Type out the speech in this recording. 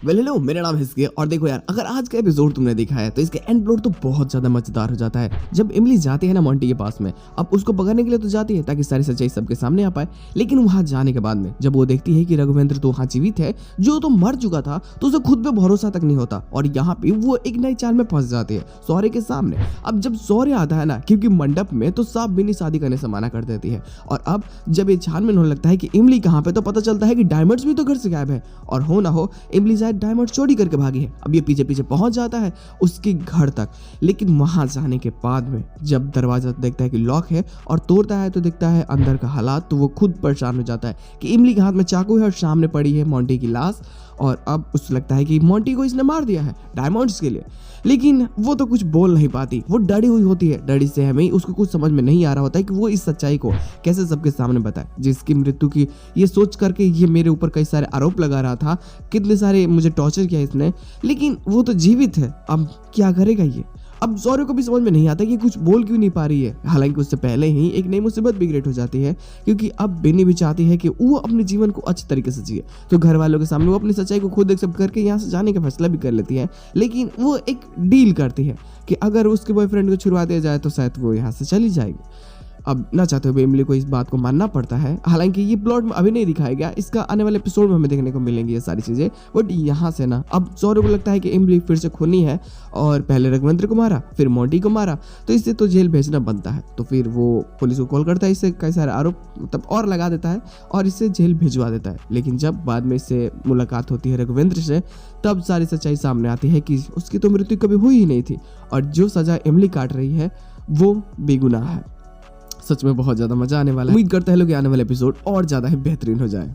Hello, मेरा नाम whisky है और देखो यार, अगर आज का एपिसोड तुमने देखा है तो इसके एंड प्लॉट तो बहुत ज्यादा मजेदार हो जाता है। जब इमली जाती है ना मॉन्टी के पास में, अब उसको पकड़ने के लिए तो जाती है ताकि सारी सच्चाई सबके सामने आ पाए, लेकिन वहां जाने के बाद में जब वो देखती है कि रघुवेंद्र तो वहां जीवित है, जो तो मर चुका था, तो उसे खुद पे भरोसा तक नहीं होता और यहाँ पे वो एक नई चाल में फंस जाती है सौर्य के सामने। अब जब सौर्य आता है ना, क्योंकि मंडप में तो साफ बिनी शादी करने से मना कर देती है, और अब जब ये छानबीन होने लगता है कि इमली कहाँ पे, तो पता चलता है कि डायमंड्स भी तो घर से गायब है, और हो ना हो इमली शायद डायमंड चोरी करके भागी है। अब ये पीछे पीछे पहुंच जाता है उसके घर तक, लेकिन वहां जाने के बाद में जब दरवाजा देखता है कि लॉक है और तोड़ता है तो दिखता है अंदर का हालात, तो वो खुद परेशान हो जाता है कि इमली के हाथ में चाकू है और सामने पड़ी है मोंटी की लाश, और अब उसे लगता है कि मोंटी को इसने मार दिया है डायमंड्स के लिए। लेकिन वो तो कुछ बोल नहीं पाती, वो डरी हुई होती है। डरी से हमें उसको कुछ समझ में नहीं आ रहा होता है कि वो इस सच्चाई को कैसे सबके सामने बताए, जिसकी मृत्यु की ये सोच करके ये मेरे ऊपर कई सारे आरोप लगा रहा था, कितने सारे मुझे टॉर्चर किया इसने, लेकिन वो तो जीवित है, अब क्या करेगा ये। अब सौर्य को भी समझ में नहीं आता कि कुछ बोल क्यों नहीं पा रही है, हालांकि उससे पहले ही एक नई मुसीबत भी क्रिएट हो जाती है, क्योंकि अब बेनी भी चाहती है कि वो अपने जीवन को अच्छे तरीके से जिए, तो घर वालों के सामने वो अपनी सच्चाई को खुद एक्सेप्ट करके यहाँ से जाने का फैसला भी कर लेती है। लेकिन वो एक डील करती है कि अगर उसके बॉयफ्रेंड को छुड़वा दिया जाए तो शायद वो यहाँ से चली जाएगी। अब ना चाहते हुए इमली को इस बात को मानना पड़ता है। हालांकि ये प्लॉट में अभी नहीं दिखाया गया, इसका आने वाले एपिसोड में हमें देखने को मिलेंगी ये सारी चीजें, बट यहाँ से ना अब सौर्य को लगता है कि इमली फिर से खूनी है, और पहले रघुवेंद्र को मारा फिर मोंटी को मारा, तो इससे तो जेल भेजना बनता है। तो फिर वो पुलिस को कॉल करता है, इससे कई सारे आरोप मतलब और लगा देता है और इससे जेल भिजवा देता है। लेकिन जब बाद में इससे मुलाकात होती है रघुवेंद्र से, तब सारी सच्चाई सामने आती है कि उसकी तो मृत्यु कभी हुई ही नहीं थी, और जो सजा इमली काट रही है वो बेगुनाह है। सच में बहुत ज्यादा मजा आने वाला है। उम्मीद करते हैं लोग आने वाले एपिसोड और ज्यादा ही बेहतरीन हो जाए।